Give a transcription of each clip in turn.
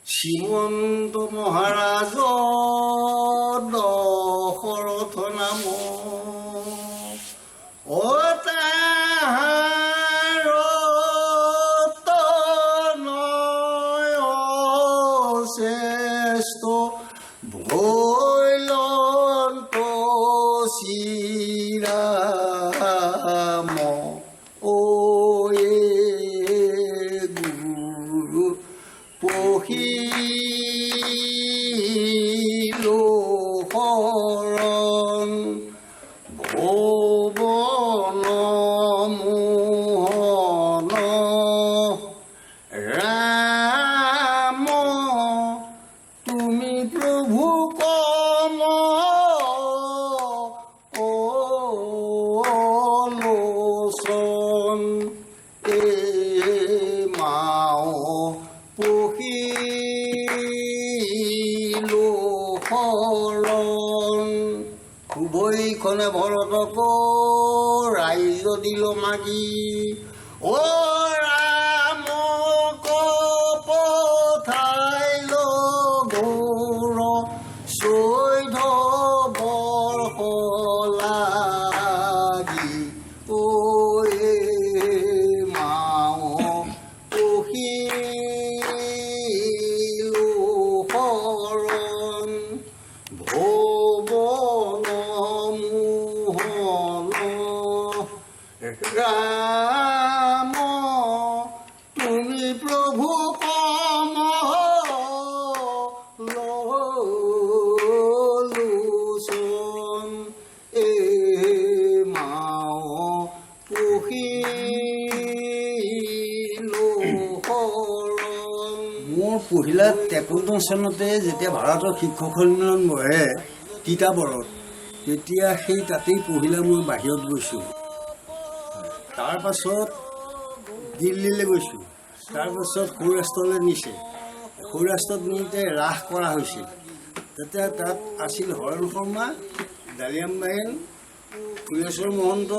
শ্ৰীমন্ত মহাৰাজ দশৰথ নাম তাহাৰ তনয় শ্ৰেষ্ঠ ভৈলন্ত শ্ৰীৰাম গুৰু পহিলো শৰণ ভুৱন মোহন ৰাম তুমি প্ৰভু কম লোচন মাও পহিলো শৰণ শুভৈখনে ভৰতক ৰাইজ দিল মাগি ৰামক পঠাইল গৌৰ চৈধ্য বৰ্ষ লাগি মাও পহিলো শৰণ ভুৱন মোহন ৰাম তুমি প্ৰভু কম লোচন মাও পহিলো শৰণ। মোৰ পহিলা 53 চনতে যেতিয়া ভাৰতৰ শিক্ষক সন্মিলন বহে তিতাবৰত, তেতিয়া সেই তাতেই পহিলা মই বাহিৰত গৈছোঁ। তাৰ পাছত দিল্লীলৈ গৈছোঁ। তাৰপাছত সৌৰাষ্ট্ৰলৈ নিছে। সৌৰাষ্ট্ৰত নিওঁতে ৰাস কৰা হৈছিল। তেতিয়া তাত আছিল হৰণ শৰ্মা, ডালিয়াম বাইন, ফুলেশ্বৰ মহন্ত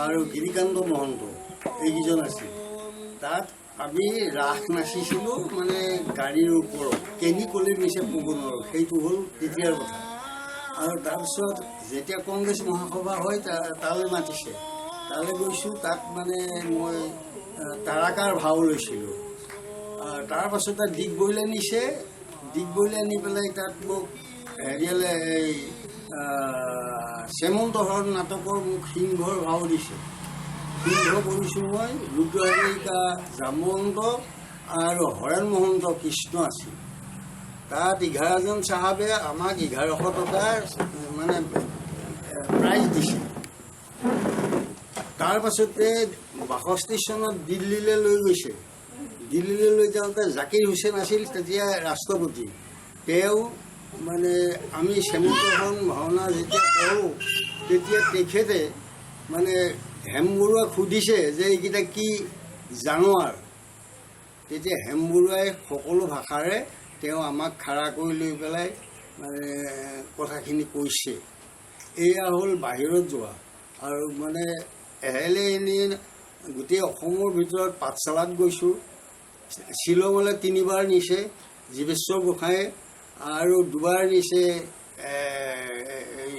আৰু গিৰিকান্ত মহন্ত, এইকেইজন আছিল। তাত আমি ৰাস নাচিছিলোঁ, মানে গাড়ীৰ ওপৰত কেনি ক'লে নিছে ক'ব নোৱাৰোঁ, সেইটো হ'ল তেতিয়াৰ কথা। আৰু তাৰপিছত যেতিয়া কংগ্ৰেছ মহাসভা হয় তালৈ মাতিছে, তালৈ গৈছোঁ। তাত মানে মই তাৰাকাৰ ভাও লৈছিলোঁ। তাৰপাছত তাত ডিগবৈলৈ নিছে। ডিগবৈলৈ নি পেলাই তাত মোক হেৰিয়ালে এই শ্যামন্ত হৰণ নাটকৰ মোক সিংহৰ ভাও দিছে। সিংহ কৰিছোঁ মই। ৰুদ্ৰ হাজৰিকা, জামৱন্ত আৰু হৰেণ মহন্ত কৃষ্ণ আছিল। তাত 11জন চাহাবে আমাক 1100 টকাৰ মানে প্ৰাইজ দিছে। তাৰপাছতে 62 চনত দিল্লীলৈ লৈ গৈছে। দিল্লীলৈ লৈ যাওঁতে জাকিৰ হুছেইন আছিল তেতিয়া ৰাষ্ট্ৰপতি। তেওঁ মানে আমি শ্যামন্তখন ভাওনা যেতিয়া কৰোঁ, তেতিয়া তেখেতে মানে হেম বৰুৱাক সুধিছে যে এইকেইটা কি জানোৱাৰ। তেতিয়া হেম বৰুৱাই সকলো ভাষাৰে তেওঁ আমাক খাৰা কৰি লৈ পেলাই মানে কথাখিনি কৈছে। এয়া হ'ল বাহিৰত যোৱা। আৰু মানে এনেই গোটেই অসমৰ ভিতৰত পাঠশালাত গৈছোঁ। শ্বিলঙলৈ 3বাৰ নিছে জীৱেশ্বৰ গোসাঁয়ে, আৰু 2বাৰ নিছে এই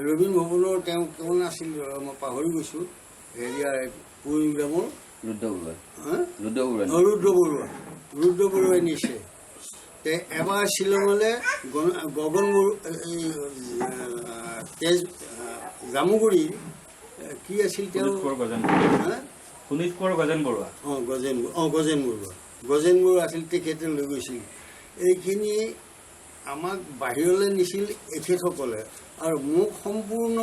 ৰবীন ভৱনৰ তেওঁ কোন আছিল মই পাহৰি গৈছোঁ, হেৰিয়াৰ পৰিগ্ৰামৰ ৰুদ্ৰ বৰুৱাই নিছে। এবাৰ শ্বিলঙলৈ গগন জামুগুৰি কি আছিল তেওঁ গজেন বৰুৱা আছিল, তেখেতে লৈ গৈছিল। এইখিনি আমাক বাহিৰলৈ নিছিল এখেতসকলে। আৰু মোক সম্পূৰ্ণ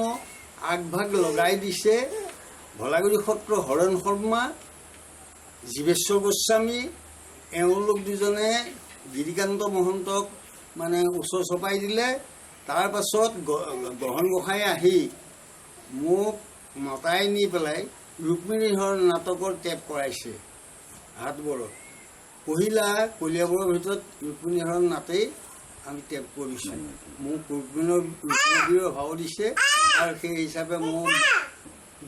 আগভাগ লগাই দিছে ভলাগুৰি সত্ৰ হৰেণ শৰ্মা, জীৱেশ্বৰ গোস্বামী, এওঁলোক দুজনে গিৰিকান্ত মহন্তক মানে ওচৰ চপাই দিলে। তাৰ পাছত গহন গোসাঁই আহি মোক মতাই নি পেলাই ৰুক্মিণী হৰণ নাটকৰ টেপ কৰাইছে হাটবৰত। পহিলা কলিয়াবৰৰ ভিতৰত ৰুক্মিণী হৰণ নাটেই আমি টেপ কৰিছোঁ। মোক ৰুক্মিণীৰ ভাও দিছে, আৰু সেই হিচাপে মোক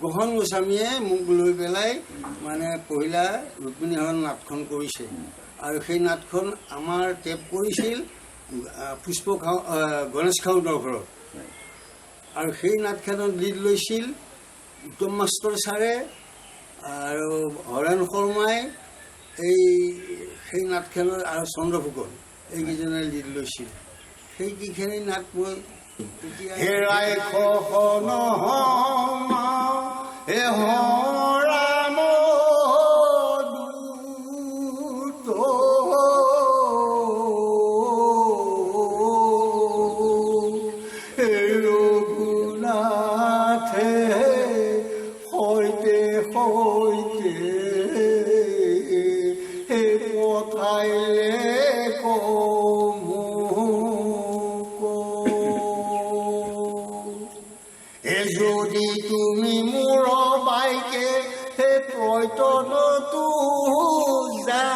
গহন গোস্বামীয়ে মোক লৈ পেলাই মানে পহিলা ৰুক্মিণী হৰণ নাটখন কৰিছে। আৰু সেই নাটখন আমাৰ টেপ কৰিছিল গণেশ খাউণ্ডৰ ঘৰত। আৰু সেই নাটখনত লিড লৈছিল উত্তম মাষ্টৰ ছাৰে আৰু হৰেণ শৰ্মাই সেই নাটখনৰ আৰু চন্দ্ৰ ফুকন এইকেইজনে লিড লৈছিল। সেইকেইখিনি নাট মই হেৰাই যদি তুমি মোৰ বাইকে প্ৰয়তনতো যা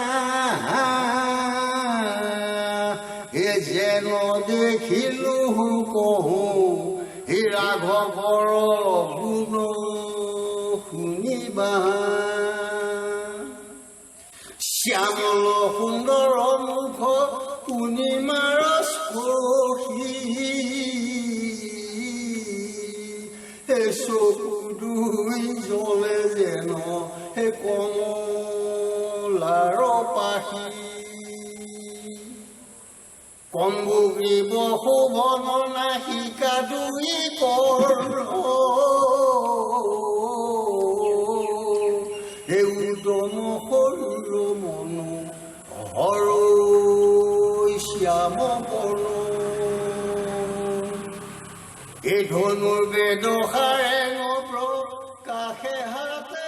যেন দেখিলো কহো হে ৰাঘৱৰ গুণ শুনিবা শ্যামল সুন্দৰ মুখ পূৰ্ণিমাৰ স্পৰ্শী চকু দুই জ্বলে যেন হে কমলাৰ পাখি কম্বুগিব শোভন নাহিকা দুই কৰ হে উদম শৰীৰ মন হৰ শ্যাম বৰ্ণ এই ধনুৰ বেদসাৰে নপ্ৰকাশে হাতে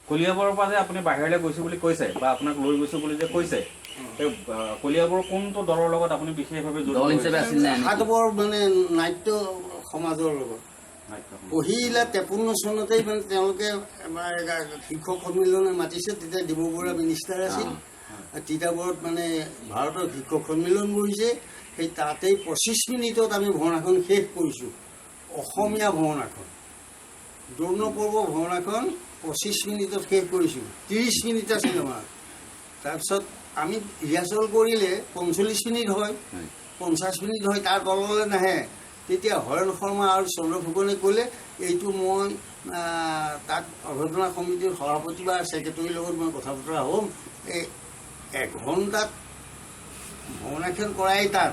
কলিয়াবৰৰ পৰা যে আপুনি বাহিৰলৈ গৈছো বুলি কৈছে বা আপোনাক লৈ গৈছো বুলি যে কৈছে, কলিয়াবৰ কোনটো দলৰ লগত আপুনি বিশেষভাৱে সাতবৰ মানে নাট্য সমাজৰ লগত পহিলা 53 চনতেই মানে তেওঁলোকে আমাৰ শিক্ষক সন্মিলনে মাতিছে। তেতিয়া ডিব্ৰুগড় মিনিষ্টাৰ আছিল। তিতাবৰত মানে ভাৰতৰ শিক্ষক সন্মিলন বহিছে। সেই তাতেই 25 মিনিটত আমি ভাওনাখন শেষ কৰিছোঁ। অসমীয়া ভাওনাখন দ্ৰোণ পৰ্ব ভাওনাখন 25 মিনিটত শেষ কৰিছোঁ। 30 মিনিট আছিল আমাৰ। তাৰপিছত আমি ৰিহাৰ্চেল কৰিলে 45 মিনিট হয়, 50 মিনিট হয়, তাৰ তললৈ নাহে। তেতিয়া হৰেণ শৰ্মা আৰু চন্দ্ৰ ফুকনে ক'লে এইটো মই তাত অভ্যৰ্থনা সমিতিৰ সভাপতি বা ছেক্ৰেটাৰীৰ লগত মই কথা বতৰা হ'ম, এই 1 ঘণ্টাত ভাওনাখন কৰাই তাত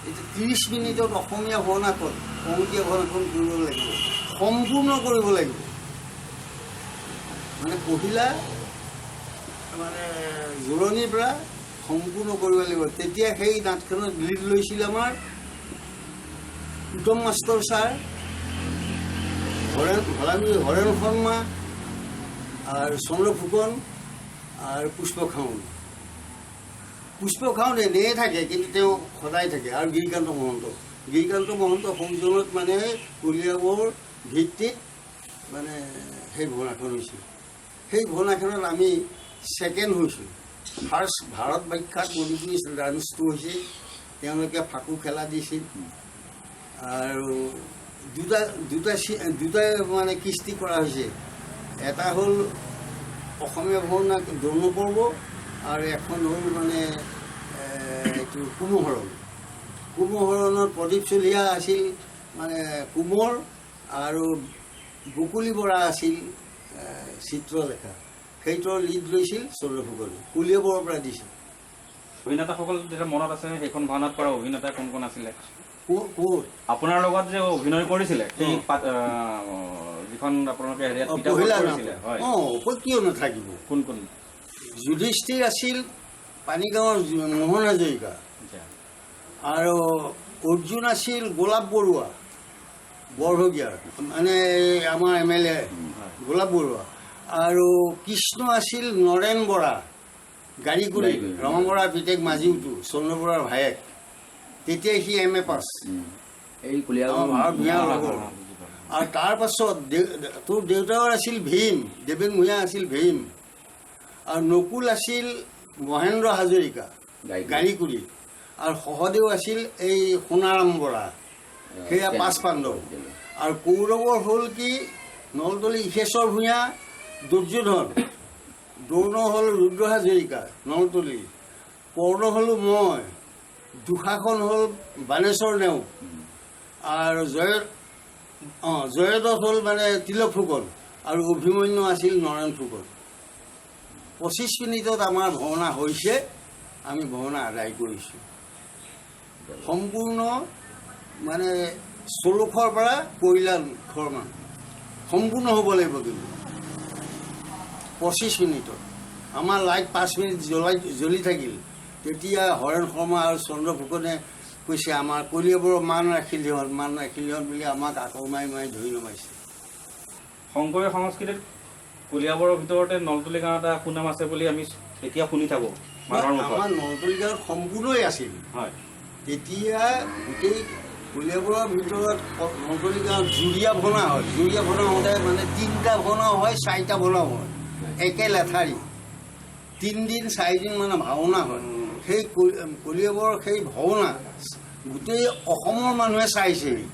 এতিয়া 30 মিনিটত অসমীয়া ভাওনাখন অংকীয়া ভাওনাখন কৰিব লাগিব, সম্পূৰ্ণ কৰিব লাগিব। মানে পহিলা মানে জোৰণিৰ পৰা সম্পূৰ্ণ কৰিব লাগিব। তেতিয়া সেই নাটখনত লিড লৈছিল আমাৰ উত্তম মাষ্টৰ ছাৰ, হৰেণ শৰ্মা আৰু চন্দ্ৰ ফুকন আৰু পুষ্প খাউণ্ড এনেয়ে থাকে, কিন্তু তেওঁ সদায় থাকে। আৰু গিৰিকান্ত মহন্ত সংযোজনত মানে কলিয়াবৰ ভিত্তিত মানে সেই ভাওনাখন হৈছিল। সেই ভাওনাখনত আমি ছেকেণ্ড হৈছোঁ। ফাৰ্ষ্ট ভাৰত বিখ্যাত মণিপুৰী ডান্সটো হৈছে, তেওঁলোকে ফাকু খেলা দিছিল আৰু দুটা মানে কৃষ্টি কৰা হৈছে। এটা হ'ল অসমীয়া ভাওনা দ্ৰোণ পৰ্ব আৰু এখন হ'ল মানে এইটো কুমহৰণৰ প্ৰদীপ চলিহা আছিল মানে কোমৰ আৰু বকুলি বৰা আছিল চিত্ৰলেখা। সেইটোৰ লিড লৈছিল চন্দ্ৰ ফুকনে, কলিয়াবৰৰ পৰা দিছিল। অভিনেতাসকল যেতিয়া মনত আছে সেইখন ভাওনাত কৰা অভিনেতা কোন কোন আছিলে? ক'ত আপোনাৰ লগত যে অভিনয় কৰিছিলে সেই যিখন আপোনালোকে কিয় নাথাকিব? কোন কোন? যুধিষ্ঠিৰ আছিল পানীগাঁৱৰ মোহন হাজৰিকা, আৰু অৰ্জুন আছিল গোলাপ বৰুৱা বৰভগীয়াৰ, মানে আমাৰ MLA গোলাপ বৰুৱা, আৰু কৃষ্ণ আছিল নৰেন বৰা গাড়ীগুৰি, ৰমা বৰাৰ পিতেক মাজিউটো, চন্দ্ৰ বৰাৰ ভায়েক। তেতিয়া সি MA পাছ, এই লগৰ। আৰু তাৰ পাছত তোৰ দেউতাৰ আছিল ভীম, দেৱেন ভূঞা আছিল ভীম, আৰু নকুল আছিল মহেন্দ্ৰ হাজৰিকা গাড়ীকুৰি, আৰু সহদেউ আছিল এই সোণাৰাম বৰা, সেয়া 5 পাণ্ডৱ। আৰু কৌৰৱৰ হ'ল কি নলতলী ইশেশ্বৰ ভূঞা, দুৰ্যোধন, দ্ৰোণ হ'ল ৰুদ্ৰ হাজৰিকা নলতলী, কৰ্ণ হ'লোঁ মই, দুষাখন হ'ল বাণেশ্বৰ নেওগ, আৰু জয়দত্ত হ'ল মানে তিলক ফুকন, আৰু অভিমন্যু আছিল নৰেন ফুকন। 25 মিনিটত আমাৰ ভাওনা হৈছে, আমি ভাওনা আদায় কৰিছোঁ। সম্পূৰ্ণ মানে চলুখৰ পৰা কৈলাশৰ মান সম্পূৰ্ণ হ'ব লাগিব। কিন্তু 25 মিনিটত আমাৰ লাইট 5 মিনিট জ্বলি থাকিল। তেতিয়া হৰেণ শৰ্মা আৰু চন্দ্ৰ ফুকনে কৈছে আমাৰ কলিয়াবৰৰ মান ৰাখিলিহঁত বুলি আমাক আঁতৰ মাৰি ধৰি নমাইছে। শংকৰীয় সংস্কৃতিত কলিয়াবৰৰ ভিতৰতে নলতলী গাঁও এটা সুনাম আছে বুলি আমি এতিয়া শুনি থাকোঁ মানুহৰ মুখত। আমাৰ নলতলী গাঁৱত সম্পূৰ্ণই আছিল। হয়, তেতিয়া গোটেই কলিয়াবৰৰ ভিতৰত নলতলী গাঁৱত জুৰীয়া ভনা হয়। জুৰীয়া ভনা হওঁতে মানে 3টা ভনাও হয়, 4টা ভনাও হয়, একে লেঠাৰি 3 দিন 4 দিন মানে ভাওনা হয়। সেই কলিয়াবৰৰ সেই ভাওনা গোটেই অসমৰ মানুহে চাইছেহি।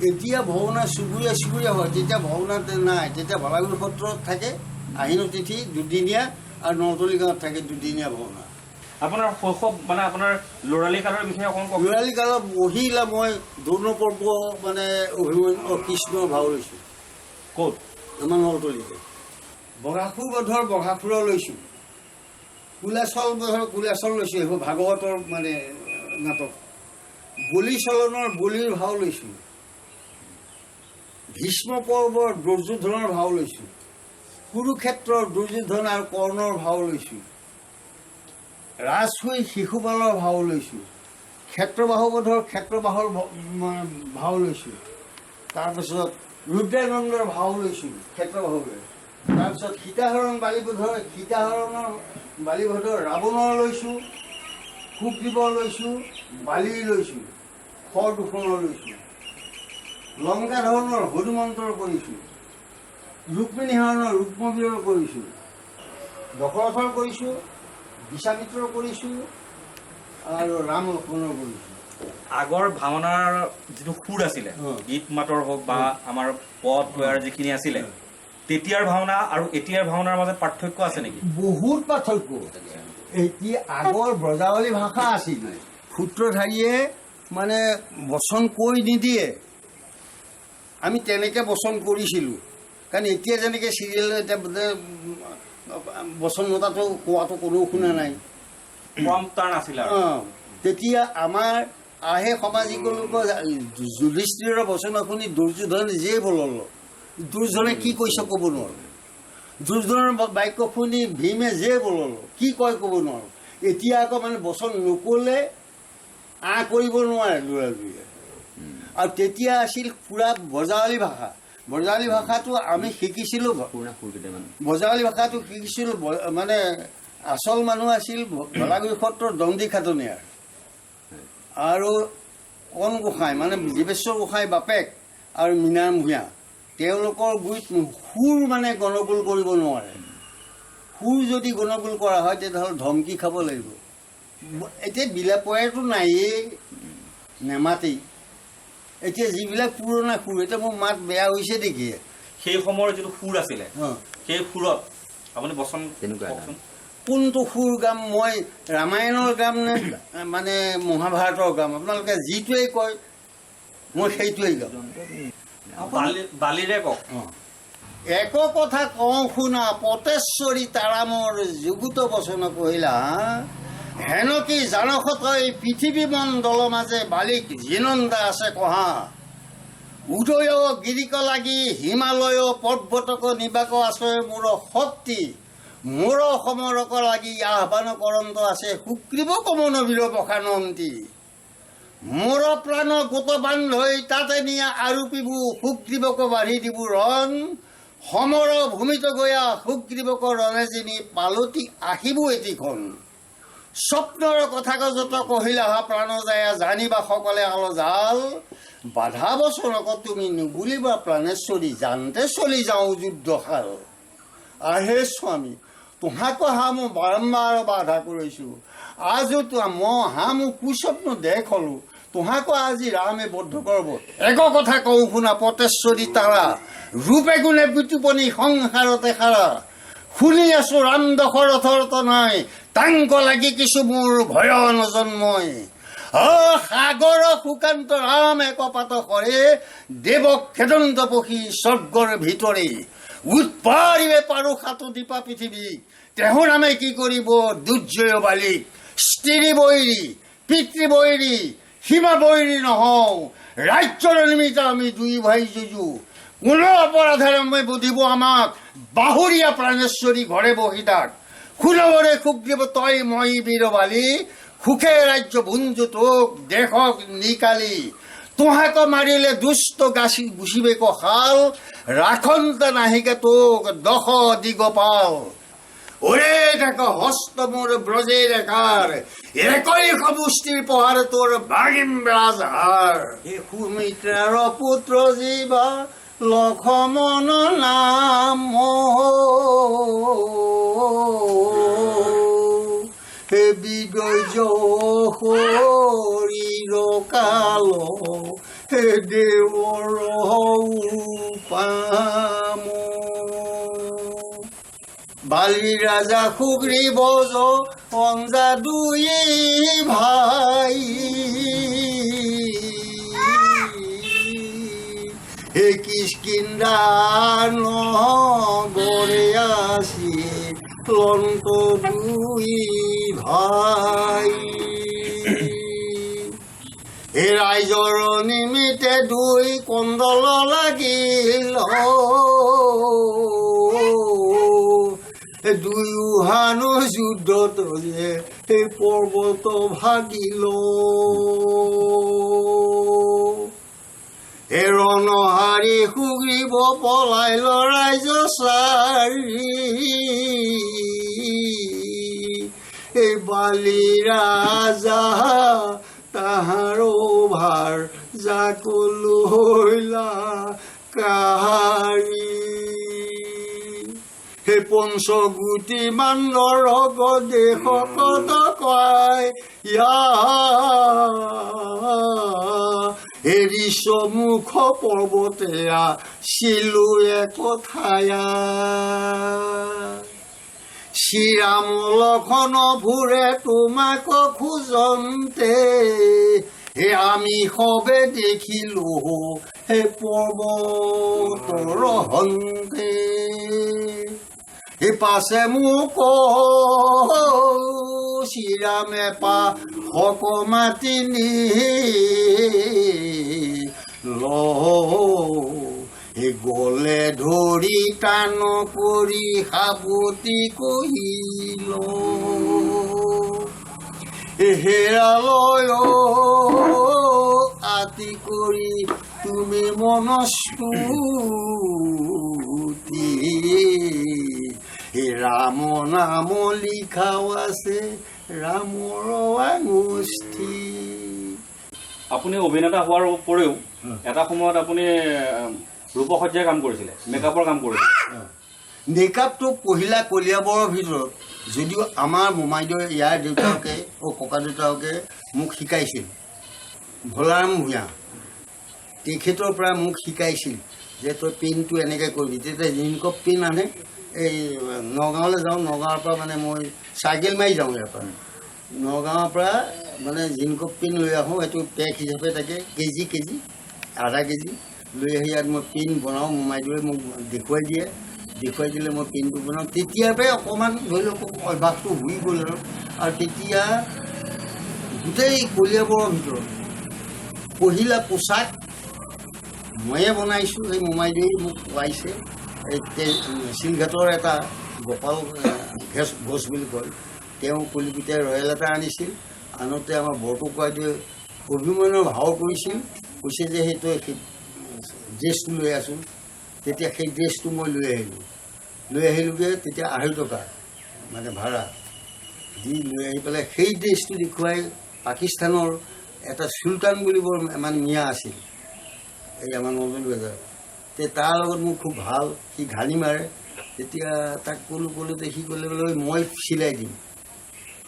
এতিয়া ভাওনা চুবুৰীয়া হয়, তেতিয়া ভাওনা নাই। তেতিয়া ভলাগুৰি সত্ৰত থাকে আহিন তিথি 2দিনীয়া, আৰু নলতলী গাঁৱত থাকে 2দিনীয়া ভাওনা। আপোনাৰ শৈশৱ মানে আপোনাৰ ল'ৰালি কালৰ বিষয়ে অকণ কওক। ল'ৰালি কালত মহিলা মই দ্ৰোণ পৰ্ব মানে অভিমন্যু কৃষ্ণৰ ভাও লৈছোঁ। ক'ত? আমাৰ নলতলীতে। বঘাসুৰ বধৰ বঘাসুৰ লৈছোঁ, কুলাচল বধৰ কুলাচল লৈছোঁ, এইবোৰ ভাগৱতৰ মানে নাটক। বলি চলনৰ বলিৰ ভাও লৈছোঁ, ভীষ্ম পৰ্বৰ দুৰ্যোধনৰ ভাও লৈছোঁ, কুৰুক্ষেত্ৰৰ দুৰ্যোধন আৰু কৰ্ণৰ ভাও লৈছোঁ, ৰাজসুই শিশুপালৰ ভাও লৈছোঁ, ক্ষেত্ৰবাহুবধৰ ক্ষেত্ৰবাহৰ ভাও লৈছোঁ, তাৰপিছত ৰুদ্ৰানন্দৰ ভাও লৈছোঁ ক্ষেত্ৰবাহুৰে, তাৰপিছত সীতাহৰণ বালিবধৰ ৰাৱণৰ লৈছোঁ, সুগ্ৰীৱৰ লৈছোঁ, বালিৰ লৈছোঁ, খৰ দুখনৰ লৈছোঁ, লংকাধৰণৰ হনুমন্তৰ কৰিছোঁ, ৰুক্মিণীহৰণৰ ৰুক্মবীৰৰ কৰিছোঁ, দশৰথৰ কৰিছোঁ, বিশ্বামিত্ৰৰ কৰিছোঁ, আৰু ৰাম লক্ষ্মণৰ কৰিছোঁ। আগৰ ভাওনাৰ যিটো সুৰ আছিলে, গীত মাতৰ হওক বা আমাৰ পদ তৈয়াৰ যিখিনি আছিলে, তেতিয়াৰ ভাওনা আৰু এতিয়াৰ ভাওনাৰ মাজত পাৰ্থক্য আছে নেকি? বহুত পাৰ্থক্য। এতিয়া আগৰ ব্ৰজাৱলী ভাষা আছিল, সূত্ৰধাৰীয়ে মানে বচন কৈ নিদিয়ে, আমি তেনেকৈ বচন কৰিছিলোঁ। কাৰণ এতিয়া যেনেকৈ চিৰিয়েল এতিয়া বচন মতাটো কোৱাটো কোনো শুনা নাই, পৰম্পৰা নাছিলে। তেতিয়া আমাৰ আহে সামাজিক লোকৰ যুধিষ্ঠিৰৰ বচন শুনি দুৰ্যোধন যিয়ে বলল, দুৰ্যোধনে কি কৈছে ক'ব নোৱাৰোঁ। দুৰ্যোধনৰ বাক্য শুনি ভীমে যিয়ে বলল, কি কয় ক'ব নোৱাৰোঁ। এতিয়া আকৌ মানে বচন নক'লে কৰিব নোৱাৰে ল'ৰা-ছোৱালীয়ে। আৰু তেতিয়া আছিল পুৰা ব্ৰজাৱলী ভাষা। ব্ৰজাৱলী ভাষাটো আমি শিকিছিলোঁ, ব্ৰজাৱলী ভাষাটো শিকিছিলোঁ মানে আচল মানুহ আছিল ভলাগুৰি সত্ৰৰ দণ্ডী খাটনীয়াৰ আৰু কণ গোসাঁই মানে জীৱেশ্বৰ গোসাঁই বাপেক আৰু মীনাৰাম ভূঞা। তেওঁলোকৰ গুৰিত সুৰ মানে গণগোল কৰিব নোৱাৰে। সুৰ যদি গণগোল কৰা হয় তেতিয়াহ'লে ধমকি খাব লাগিব। এতিয়া বিলাপয়াটো নায়েই, নেমাতেই। এতিয়া যিবিলাক পুৰণা সুৰ, এতিয়া মোৰ মাত বেয়া হৈছে নেকি? সেই সময়ৰ যিটো সুৰ আছিলে, সেই সুৰত আপুনি বচন কওকচোন। কোনটো সুৰ গাম মই, ৰামায়ণৰ গাম নে মানে মহাভাৰতৰ গাম? আপোনালোকে যিটোৱেই কয় মই সেইটোৱেই গাম। বালিৰে কওক। এক কথা কওঁ শুনা, পটেশ্বৰী তাৰামৰ যুগুত বচন কহিলা, হেন কি জানসত এই পৃথিৱী মণ্ডল মাজে বালিক জিনন্দা আছে কহা, উদয় গিৰিক লাগি হিমালয় পৰ্বতক নিবাক আছে মোৰ শক্তি, মোৰ সমৰক লাগি আহ্বান কৰন্ত আছে সুগ্ৰীৱ কমন বীৰ বখানন্তী, মোৰ প্ৰাণ গোট বান্ধৈ তাতে নিয়া আৰোপিবু সুগ্ৰীৱক বাঢ়ি দিবু ৰণ, সমৰ ভূমিত গয়া সুগ্ৰীৱক ৰণে যিনি পালতি আহিব এটিখন, স্বপ্নৰ কথা যত কহিলা প্ৰাণ যায় জানিবা সকলে আল জাল, বাধা বচনক তুমি নুবুলিবা প্ৰাণেশ্বৰী জানতে চলি যাওঁ যুদ্ধশাল। আহে স্বামী তোমাক মই বাৰম্বাৰ বাধা কৰিছোঁ, আজো মই মোৰ কুস্বপ্ন দেখলো, তোহাকো আজি ৰামে বদ্ধ কৰব এক কথা কওঁ শুনা পটেশ্বৰী তাৰা ৰূপে গুণে বিতুপনি সংসাৰতে খাৰা শুনি আছো ৰাম দশৰথৰ তনয় তাংক লাগি কিছু মোৰ ভয় নজন্ময় সাগৰ সুকান্ত ৰাম একপাত কৰে দেৱক খেদন্ত পক্ষী স্বৰ্গৰ ভিতৰে উৎপাৰিবে পাৰো সাতো দীপা পৃথিৱী তেহু নামে কি কৰিব দুৰ্জয় বালিক স্ত্ৰী বৈৰী পিতৃ বৈৰী সীমা বৈৰী নহওঁ ৰাজ্যৰ নিমিত্ত আমি দুই ভাই যুঁজো কোনো অপৰাধেৰে মই বুধিব আমাক বাহুৰীয়া প্ৰাণেশ্বৰী ঘৰে বহিদাক সুলভৰে সুখ দিব তই মই বীৰবালী সুখে ৰাজ্য ভুঞ্জু তোক দেশক নিকালি তোহাক মাৰিলে দুষ্ট গাছি গুচিবে কঁশাল ৰাখন্তা নাহিকে তোক দশ দিগপাল ওৰে থাক হস্ত মোৰ ব্ৰজে ৰেখাৰ একৰি সমষ্টিৰ পহাৰ তোৰ বাগিম ৰাজহাৰ হে সুমিত্ৰাৰ পুত্ৰ জীৱা লক্ষ্মণ নাম হে বিদৰ্য শৰীৰ কাল হে দেৱৰ পাম বালি ৰাজা সুগ্ৰীব অঞ্জা দুই ভাই হে কিষ্কিন্ধা নগৰে আসি ক্লন্ত দুই ভাই হে ৰাইজৰ নিমিত্তে দুই কন্দল লাগিল দুয়ো হানো যুদ্ধত যে সেই পৰ্বত ভাগিল হে ৰণহাৰি সুগ্ৰীব পলাইল ৰাইজ চাৰি এই বালি ৰাজা তাহাৰ ভাৰ জাকলো হৈলা কাহাৰী হে পঞ্চগুটি মান্দৰ দেশত কয় হেৰি সমুখ পৰ্বতেয়া চিলো একঠায়া শ্ৰীৰাম লক্ষণ ফুৰে তোমাক খোজন্তে হে আমি সবে দেখিলো হে পৰ্বতৰ হন্তে হে পাছে মোক শ্ৰীৰামে পা হক মাতি নি হে গলে ধৰি টান কৰি সাৱতি কহিল হেৰালয় আতি কৰি তুমি মনস্তুতি হে ৰাম নাম লিখাও আছে ৰামৰ আঙুষ্ঠি আপুনি অভিনেতা হোৱাৰ উপৰিও এটা সময়ত আপুনি ৰূপসজ্জাৰ কাম কৰিছিলে মেকআপৰ কাম কৰিছিলে মেকআপটো পহিলা কলিয়াবৰৰ ভিতৰত যদিও আমাৰ মোমাইদেউ ইয়াৰ দেউতাকে ককা দেউতাকে মোক শিকাইছিল ভোলাৰাম ভূঞা তেখেতৰ পৰা মোক শিকাইছিল যে তই পেইনটো এনেকৈ কৰিবি তেতিয়া জিনকপ পেইন আনে এই নগাঁৱলৈ যাওঁ নগাঁৱৰ পৰা মানে মই চাইকেল মাৰি যাওঁ ইয়াৰ পৰা নগাঁৱৰ পৰা মানে জিনকপ পেইন লৈ আহোঁ এইটো পেক হিচাপে থাকে কেজি আধা কেজি লৈ আহি ইয়াত মই পেইন বনাওঁ মোমাইদেউৱে মোক দেখুৱাই দিলে মই পেইনটো বনাওঁ তেতিয়াৰ পৰাই অকণমান ধৰি লওক অভ্যাসটো হৈ গ'ল আৰু তেতিয়া গোটেই কলিয়াবৰৰ ভিতৰত পহিলা পোচাক ময়ে বনাইছোঁ সেই মোমাইদেউৱে মোক খুৱাইছে এই শিলঘাটৰ এটা গোপাল ঘোষ বুলি কয় তেওঁ কলিকতাৰ ৰয়েল এটা আনিছিল আনোতে আমাৰ বৰটোকোৱাইদেৱে অভিমানৰ ভাও কৰিছিল কৈছে যে সেইটো ড্ৰেছটো লৈ আছোঁ তেতিয়া সেই ড্ৰেছটো মই লৈ আহিলোঁগৈ তেতিয়া 250 টকা মানে ভাড়া দি লৈ আহি পেলাই সেই ড্ৰেছটো দেখুৱাই পাকিস্তানৰ এটা চুলতান বুলি বৰ মানে মিয়া আছিল এই আমাৰ নজল বজাৰ তে তাৰ লগত মোৰ খুব ভাল সি ঘানি মাৰে তেতিয়া তাক ক'লোতে সি ক'লে বোলে মই চিলাই দিম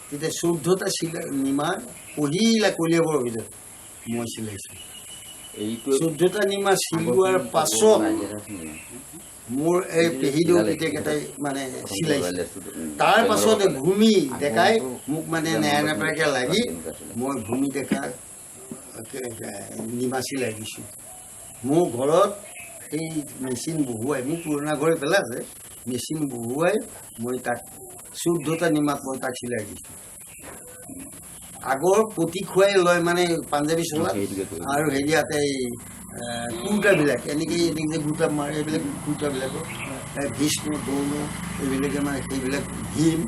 তেতিয়া 14টা চিলাই নিমাৰ পহিলা কলিয়াবৰৰ ভিতৰত মই চিলাইছোঁ। এইটো 14টা নিমা চিলোৱাৰ পাছত মোৰ এই পেহীদেউ পিতেকেইটাই মানে চিলাইছে। তাৰ পাছত ভূমি ডেকাই মোক মানে নেৰা নেপেৰাকৈ লাগি মই ভূমি ডেকা নিমা চিলাই দিছোঁ। মোৰ ঘৰত এই মেচিন বহুৱাই, মোৰ পুৰণা ঘৰ পেলাইছে, মেচিন বহুৱাই মই তাক 14টা নিমাত মই তাক চিলাই দিছোঁ। আগৰ পতি খুৱাই লয় মানে পাঞ্জাবী চোলা আৰু হেৰিয়াতে এই কুৰ্তাবিলাক এনেকৈ যে গোটা মাৰে এইবিলাক কুৰ্তাবিলাকৰ ভীষ্ম দৌন এইবিলাকে মানে সেইবিলাক ভীম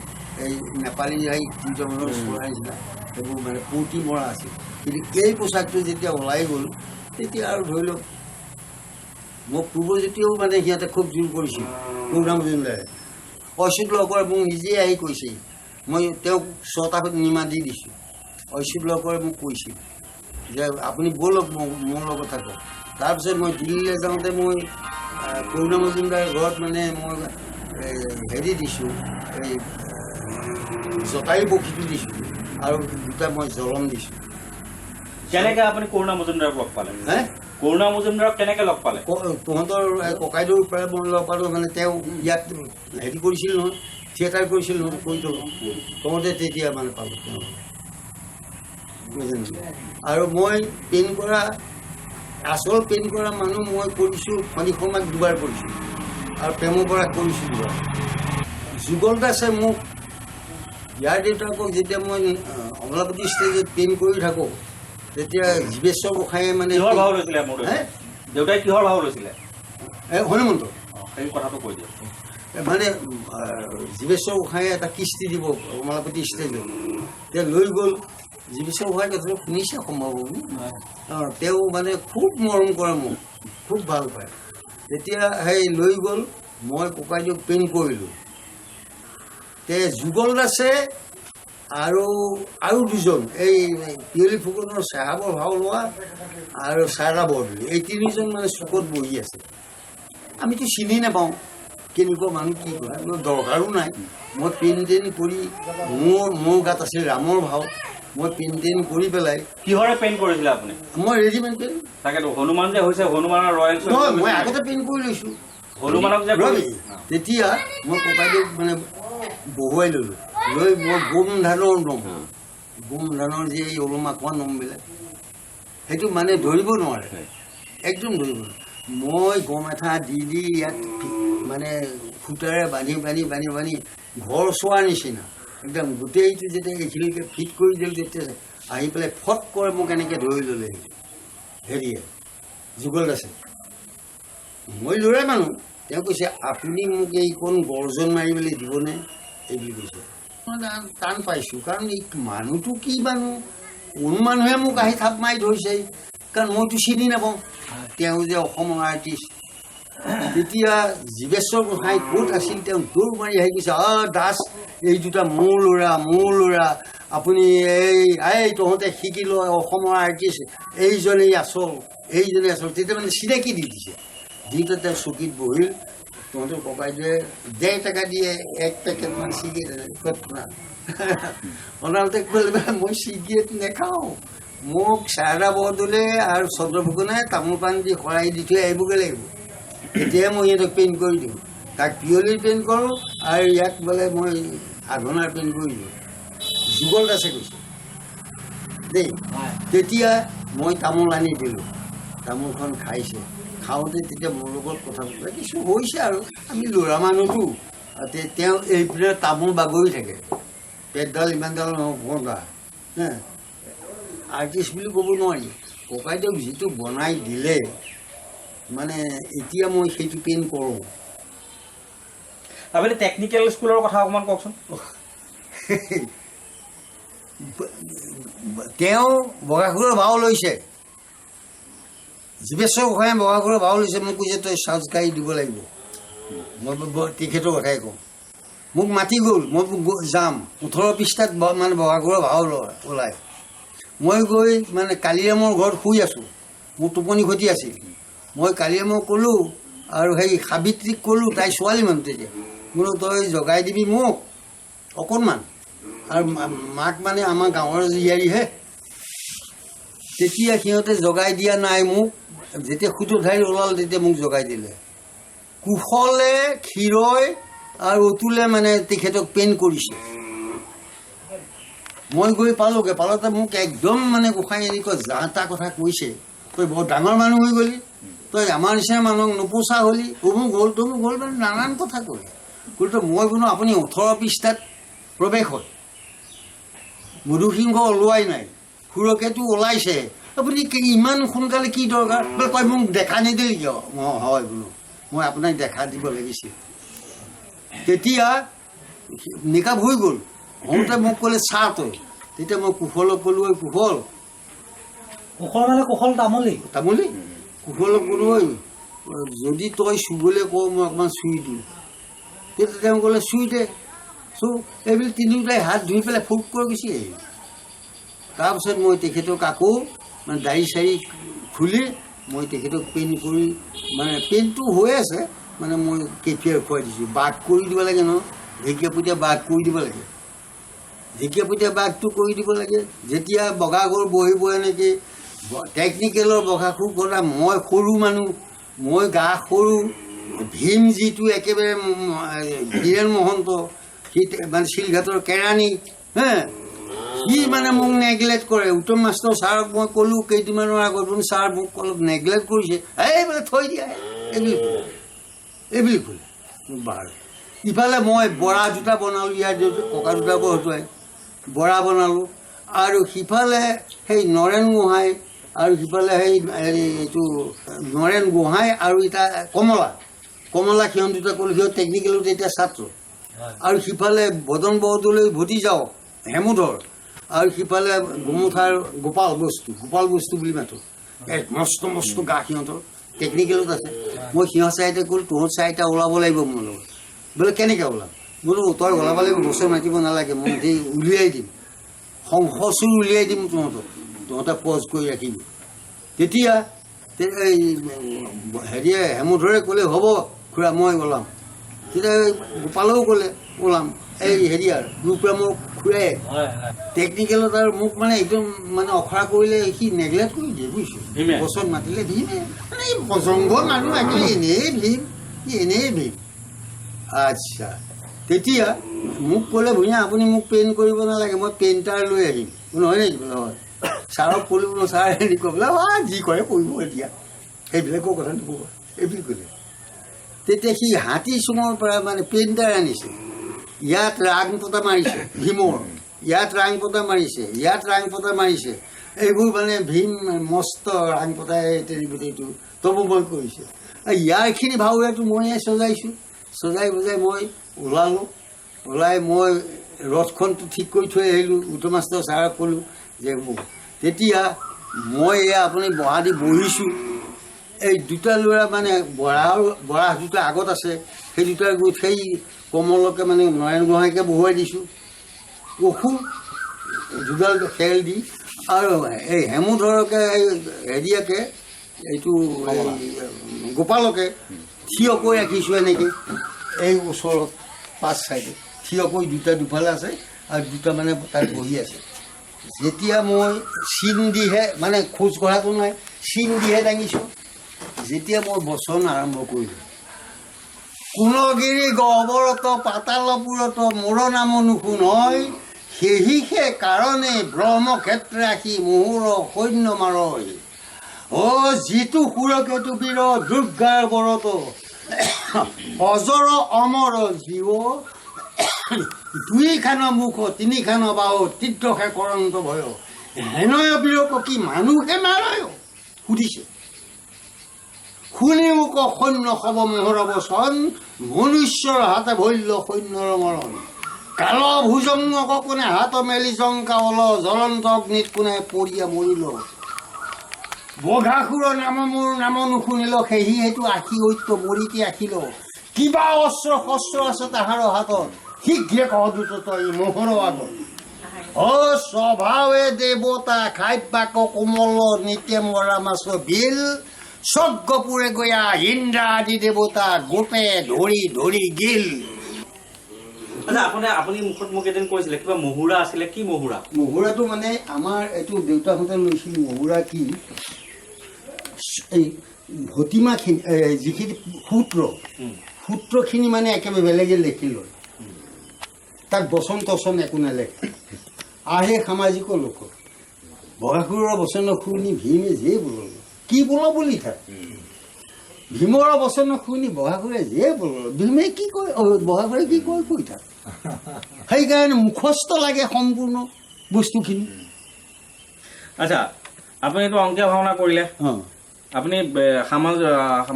এই নেপালী এই কুৰ্তামানৰ চোলা নিচিনা সেইবোৰ মানে পতি মৰা আছিল। কিন্তু এই পোচাকটো যেতিয়া ওলাই গ'ল তেতিয়া আৰু ধৰি লওক মোক পূৰ্বজ্যোতিয়েও মানে সিহঁতে খুব জোৰ কৰিছিল। কৰোণা মজুমদাৰে অচ্যুত লহকৰে মোক নিজেই আহি কৈছিল, মই তেওঁক 6টা নিমা দি দিছোঁ। অচ্যুত লহকৰে মোক কৈছিল যে আপুনি ব'লক মোৰ লগত থাকক। তাৰপিছত মই দিল্লীলৈ যাওঁতে মই কৰোণা মজুমদাৰ ঘৰত মানে মই হেৰি দিছোঁ, এই জটায়ু পক্ষীটো দিছোঁ আৰু 2টা মই জলম দিছোঁ। কেনেকৈ আপুনি কৰোণা মজুমদাৰক লগ পালে? হে কৰোণা মজুমদাৰক কেনেকৈ লগ পালে? তহঁতৰ ককাইদেউৰ পৰা মই লগ পালোঁ। মানে তেওঁ ইয়াত হেৰি কৰিছিল নহয়, থিয়েটাৰ কৰিছিল নহয়, কৰি থলোঁ তহঁতে তেতিয়া মানে পালোঁ তেওঁ। আৰু মই পেইণ্ট কৰা আচল পেইণ্ট কৰা মানুহ মই কৰিছোঁ ফণী শৰ্মাক 2বাৰ কৰিছোঁ আৰু প্ৰেমৰ পৰা কৰিছোঁ 2বাৰ। যুগল দাসে মোক ইয়াৰ দেউতাকক যেতিয়া মই অমলাপতি ষ্টেজত পেইণ্ট কৰি থাকোঁ তেতিয়া জীৱেশ্বৰ গোসাঁয়ে মানে কিহৰ ভাও লৈছিলে? মোৰ দেউতাই কিহৰ ভাও লৈছিলে? হনুমন্ত সেই কথাটো কৈ দিয়ক। মানে জীৱেশ্বৰ গোসাঁয়ে এটা কিস্তি দিব কমলাপতি ষ্টেজত, তেওঁ লৈ গ'ল। জীৱেশ্বৰ গোসাঁয়ে কথাটো শুনিছে সম্ভৱ তেওঁ মানে খুব মৰম কৰে মোক, খুব ভাল পায়। তেতিয়া সেই লৈ গ'ল, মই ককাইদেউক পেইণ্ট কৰিলোঁ। তে যুগল দাসে আৰু 2জন এই পিয়লি ফুকনৰ চাহাবৰ ভাও লোৱা আৰু চাৰা বৰদলৈ এই 3জন মানে চুকত বহি আছে। আমিতো চিনি নাপাওঁ কেনেকুৱা মানুহ কি কৰে, দৰকাৰো নাই। মই পেইণ্ট কৰি মোৰ গাত আছিল ৰামৰ ভাও, মই পেইণ্ট কৰি পেলাই। কিহৰে পেইণ্ট কৰিছিলে আপুনি? মই ৰেডিমেড পেইণ্ট। তাকেতো হনুমান যে হৈছে হনুমানৰ ৰয়েল নহয়, মই আগতে পেইণ্ট কৰি লৈছোঁ হনুমানক যে তেতিয়া মই ককাইদেউক মানে বহুৱাই ল'লোঁ, লৈ মই গোমধানৰ নম, গোমধানৰ যে এই ওলমা খোৱা নমবিলাক সেইটো মানে ধৰিব নোৱাৰে, একদম ধৰিব নোৱাৰে। মই গম এঠা দি ইয়াত মানে সূতাৰে বান্ধি বান্ধি বান্ধি বান্ধি ঘৰ চোৱাৰ নিচিনা একদম গোটেইটো যেতিয়া এইখিনিকে ফিট কৰি দিলোঁ তেতিয়া আহি পেলাই ফট কৰে মোক এনেকৈ ধৰি ল'লে হেৰিয়ে যুগল দাসে। মই ল'ৰাই মানুহ, তেওঁ কৈছে আপুনি মোক এইকণ গৰ্জন মাৰিবলৈ দিবনে এই বুলি কৈছে। মই টান পাইছোঁ কাৰণ এই মানুহটো কি মানুহ, কোন মানুহে মোক আহি থাপ মাৰি ধৰিছে, কাৰণ মইতো চিনি নাপাওঁ তেওঁ যে অসমৰ আৰ্টিষ্ট। তেতিয়া জীৱেশ্বৰ গোসাঁই ক'ত আছিল তেওঁ দৌৰ মাৰি আহি কৈছে, দাস এই 2টা মোৰ ল'ৰা আপুনি এই তহঁতে শিকি লয় অসমৰ আৰ্টিষ্ট, এইজনেই আচল। তেতিয়া মানে চিনাকি দি দিছে। দিওঁতে তেওঁ চকীত বহিল, তহঁতৰ ককাইদেৱে 1.5 টকা দিয়ে 1 পেকেটমান চিগেৰেট অনাওঁতে ক'লে মই চিগেৰেট নেখাওঁ, মোক চাৰা বৰদলৈ আৰু চন্দ্ৰফুকনে তামোল পাণ দি শৰাই দি থৈ আহিবগৈ লাগিব, তেতিয়াহে মই সিহঁতক পেইণ্ট কৰি দিওঁ। তাক পিয়লিৰ পেইণ্ট কৰোঁ আৰু ইয়াক বোলে মই আঘনাৰ পেইণ্ট কৰি দিওঁ। যুগল দাসে কৈছে দেই। তেতিয়া মই তামোল আনি দিলোঁ, তামোলখন খাইছে। খাওঁতে তেতিয়া মোৰ লগত কথা বতৰা কিছু হৈছে আৰু আমি ল'ৰা মানুহটো। তেওঁ এইপিনে তামোল বাগৰি থাকে, পেটডাল ইমানডাল নহ'বা আৰ্টিষ্ট বুলি ক'ব নোৱাৰি। ককাইদেউক যিটো বনাই দিলে মানে এতিয়া মই সেইটো পেইণ্ট কৰোঁ। আপুনি টেকনিকেল স্কুলৰ কথা অকণমান কওকচোন। তেওঁ বগাসুৰৰ ভাও লৈছে, জীৱেশ্বৰ গোসাঁয়ে বগাসুৰৰ ভাও লৈছে। মোক কৈছে তই চাৰ্জ গাড়ী দিব লাগিব। মই তেখেতৰ কথাই কওঁ, মোক মাতি গ'ল, মই যাম 18 পৃষ্ঠাত মানে বগাসুৰৰ ভাও ওলায়। মই গৈ মানে কালিৰামৰ ঘৰত শুই আছোঁ, মোৰ টোপনি ক্ষতি আছিল। মই কালিৰামক ক'লোঁ আৰু সেই সাবিত্ৰীক ক'লোঁ, তাই ছোৱালী মানুহ তেতিয়া, বোলো তই জগাই দিবি মোক অকণমান। আৰু মাক মানে আমাৰ গাঁৱৰ জীয়াৰীহে, তেতিয়া সিহঁতে জগাই দিয়া নাই মোক। যেতিয়া সূতধাৰী ওলাল তেতিয়া মোক জগাই দিলে। কুশলে, ক্ষীৰই আৰু অতুলে মানে তেখেতক পেইন কৰিছে। মই গৈ পালোঁগৈ, পালতে মোক একদম মানে গোসাঁই এনেকুৱা যা তা কথা কৈছে, তই বৰ ডাঙৰ মানুহ হৈ গ'লি, তই আমাৰ নিচিনা মানুহক নোপোচা হ'লি, তমুক হ'ল মানে নানান কথা ক'লে। গতিকে মই বোলো আপুনি 18 পৃষ্ঠাত প্ৰৱেশ হয়, মধুসিংহ ওলোৱাই নাই, সুৰকেতু ওলাইছে, আপুনি ইমান সোনকালে কি দৰকাৰ বোলে কয় মোক দেখা নিদিলে কিয়? হয় বোলো মই আপোনাক দেখা দিব লাগিছিল। তেতিয়া মেকআপ হৈ গ'ল। হওঁতে মোক ক'লে চা তই। তেতিয়া মই কুশলক ক'লো, ঐ কুশল মানে কুশল তামুলী কুশলক ক'লো, ঐ যদি তই চুবলৈ কওঁ মই অকণমান চুই দিওঁ। তেতিয়া তেওঁ ক'লে চুই দে। এইবিলাক তিনিওটাই হাত ধুই পেলাই ফুক কৰি গুচি আহিল। তাৰপিছত মই তেখেতক আকৌ মানে দাড়ি চাৰি খুলি মই তেখেতক পেইণ্ট কৰি মানে পেইণ্টটো হৈ আছে, মানে মই কেফিয়াৰ খুৱাই দিছোঁ। বাঘ কৰি দিব লাগে ন, ঢেকীয়াপতীয়া বাঘ কৰি দিব লাগে, ঢেকীয়াপতীয়া বাঘটো কৰি দিব লাগে। যেতিয়া বগাগৰ বহিব এনেকৈ টেকনিকেলৰ বগাসুৰ কৰা, মই সৰু মানুহ, মই গা সৰু, ভীম যিটো একেবাৰে ধীৰেণ মহন্ত, সি মানে শিলঘাটৰ কেৰাণী, সি মানে মোক নেগলেক্ট কৰে। উত্তম মাষ্টৰ ছাৰক মই ক'লোঁ কেইদিনমানৰ আগত, ছাৰ মোক অলপ নেগলেক্ট কৰিছে, এই বোলে থৈ দিয়া এইবুলি ক'লে। বাৰু ইফালে মই বৰা জোতা বনালোঁ, ইয়াৰ ককা জোতা হতুৱাই বৰা বনালোঁ, আৰু সিফালে সেই নৰেন গোহাঁই, আৰু সিফালে সেই এইটো নৰেন গোহাঁই আৰু এতিয়া কমলা সিহঁত দুটা ক'লোঁ, সিহঁত টেকনিকেলত এতিয়া ছাত্ৰ, আৰু সিফালে বদন বৰদলৈ ভতিজাও হেমুধৰ, আৰু সিফালে গোমুঠাৰ গোপাল বস্তু বুলি মাতো, মস্ত মস্ত গা সিহঁতৰ টেকনিকেলত আছে। মই সিহঁত চাৰিটা ক'লোঁ তহঁত চাৰিটা ওলাব লাগিব মোৰ লগত। বোলে কেনেকৈ ওলাম? বোলো তই ওলাব লাগিব, গছৰ মাতিব নালাগে, মই সেই উলিয়াই দিম, সংসচুৰ উলিয়াই দিম তহঁতে পজ কৰি ৰাখিব। তেতিয়া এই হেৰিয়ে হেমুধৰে ক'লে হ'ব খুৰা মই ওলাম। তেতিয়া গোপালেও ক'লে ওলাম। এই হেৰিয়াৰ গুৰুপ্ৰেমৰ খুৰাই টেকনিকেলত আৰু মোক মানে একদম মানে অখৰা কৰিলে, সি নেগলেক্ট কৰি দিয়ে বুজিছোঁ। গছত মাতিলে ভীমে মানে প্ৰজংগ মানুহ আহিলে এনেই ভীম। আচ্ছা, তেতিয়া মোক ক'লে ভূঞা আপুনি মোক পেইণ্ট কৰিব নালাগে, মই পেইণ্টাৰ লৈ আহিম। নহয় নেকি? হয়। ছাৰক ক'লো বোলো ছাৰ হেৰি কৈ বোলে যি কৰে কৰিব এতিয়া, সেইবিলাকৰ কথা নক'ব এইবুলি ক'লে। তেতিয়া সি হাতী চুঙৰ পৰা মানে পেইণ্টাৰ আনিছে, ইয়াত ৰাং পতা মাৰিছে ভীমৰ, ইয়াত ৰাং পতা মাৰিছে, ইয়াত ৰাং পতা মাৰিছে, এইবোৰ মানে ভীম মস্ত ৰাং পতাই গোটেইটো তবুময় কৰিছে। ইয়াৰখিনি ভাওৰীয়াটো ময়ে সজাই বজাই মই ওলাই মই ৰথখনটো ঠিক কৰি থৈ আহিলোঁ। উত্তম মাষ্টৰ ছাৰক ক'লোঁ যে তেতিয়া মই এয়া আপুনি বহা দি বহিছোঁ, এই দুটা ল'ৰা মানে বৰা দুটা আগত আছে, সেই দুটা গৈ সেই কমলকে মানে নৰেন গোহাঁইকে বহুৱাই দিছোঁ, পশু দুডাল খেল দি, আৰু এই হেমুধৰকে হেৰিয়াকে এইটো গোপালকে থিয় কৰি ৰাখিছোঁ এনেকৈ এই ওচৰত পাঁচ চাইডে থিয় কৰি, দুটা দুফালে আছে আৰু দুটা মানে তাত বহি আছে। যেতিয়া মই চিন দিহে মানে খোজ কঢ়াটো নাই, চিন দিহে দাঙিছোঁ, যেতিয়া মই বচন আৰম্ভ কৰিলোঁ, কুলগিৰি গহ্বৰত পাতালপুৰত মোৰ নাম নুশুনয়, সেহিষে কাৰণে ব্ৰহ্মক্ষেত্ৰ ৰাখি মোহৰ সৈন্য মাৰয়, যিটো সুৰকেতু বীৰ দুৰ্গাৰ বৰত, অজৰ অমৰ জীৱ, দুইখান মুখ তিনিখান বাহু তীৰ্থে কৰন্ত ভয়, হেনয় বীৰক কি মানুহে মাৰয়? সুধিছে। শুনিও ক সৈন্য সব মোহৰ বচন, মনুষ্যৰ হাতে ভৈল্য সৈন্যৰ মৰণ, কাল ভুজংগ কোনে হাত মেলি জংকা অল, জ্বলন্ত অগ্নিত কোনে পৰিয়া মৰিল, বঘাসুৰৰ নাম মোৰ নাম নুশুনিল, সেহি হেতু আশী ঐত্য মৰিতে আখিল, কিবা অস্ত্ৰ শস্ত্ৰ আছে তাহাৰ হাতত, শীঘ্ৰে কহ দ্ৰুত তই মোহৰ আগত, স্বভাৱে দেৱতা খাদ্যাক কোমল নিত্য মৰা মাছ বিল, স্বৰ্গপুৰে গয়া ইন্দ্ৰ আদি দেৱতা গোপে ধৰি গিল। আচ্ছা আপুনি মুখত মোক এদিন কৈছিলে কিবা মহুৰা আছিলে, কি মহুৰা? মহুৰাটো মানে আমাৰ এইটো দেউতাহঁতে লৈছিল। মহুৰা কি এই ভতিমাখিনি যিখিনি সূত্ৰখিনি মানে একেবাৰে বেলেগে লিখি লয়, তাক বচন তচন একো নেলেখে। আহে সামাজিক লোক বগাসুৰৰ বচন শুনি ভীমে যে বোলল, কি বোল বুলি থাকে। ভীমৰ বচন শুনি বগাসুৰে যে বোলল, ভীমে কি কয় বগাসুৰে কি কয় কৈ থাকে। সেইকাৰণে মুখস্থ লাগে সম্পূৰ্ণ বস্তুখিনি। আচ্ছা আপুনিতো অংকীয়া ভাওনা কৰিলে, আপুনি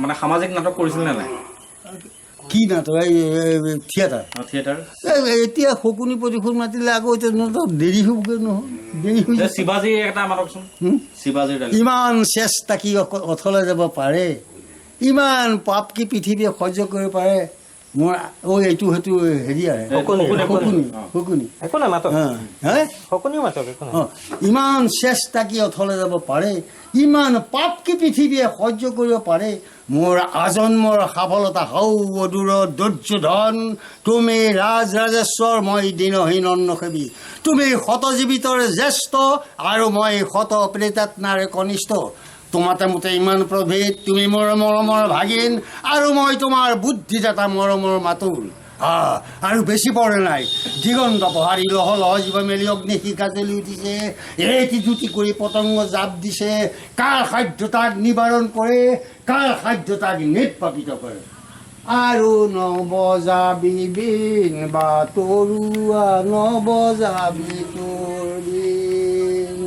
মানে সামাজিক নাটক কৰিছিল নে নাই? কি নাটক? থিয়েটাৰ। থিয়েটাৰ এতিয়া শকুনি প্ৰতিশোধ মাতিলে আকৌ এতিয়া দেৰি হ'বগৈ নহয়, দেৰি হৈ যায়। শিৱাজীৰ এটা মাতকচোন, শিৱাজীৰ ইমান চেষ্টা কি অথলে যাব পাৰে, ইমান পাপ কি পৃথিৱীয়ে সহ্য কৰিব পাৰে। মোৰ এইটো সেইটো হেৰি আহে ইমান চেষ্টা কি অথলে যাব পাৰে, ইমান পাপ কি পৃথিৱীয়ে সহ্য কৰিব পাৰে। মোৰ আজন্মৰ সফলতা হৌ অদূৰ দুৰ্যোধন, তুমি ৰাজৰাজেশ্বৰ মই দীনহীন অন্নসেৱী। তুমি শতজীৱিতৰ জ্যেষ্ঠ আৰু মই শত প্ৰেতাত্মাৰে কনিষ্ঠ। তোমাতে মোতে ইমান প্ৰভেদ, তুমি মোৰ মৰমৰ ভাগিন আৰু মই তোমাৰ বুদ্ধিদাতা মৰমৰ মাতুল। আৰু বেছি পৰে নাই, দিগন্ত পহাৰী লহ লহ জীৱ মেলি অগ্নি শিখা জ্বলি উঠিছে, এটি দুটি কৰি পতংগ জাপ দিছে। কাৰ সাধ্য তাক নিবাৰণ কৰে, কাৰ সাধ্য তাক নিষ্পাপিত কৰে। আৰু নবজাবি বিন বা তৰুৱা, নবজাবি তোৰ বিন।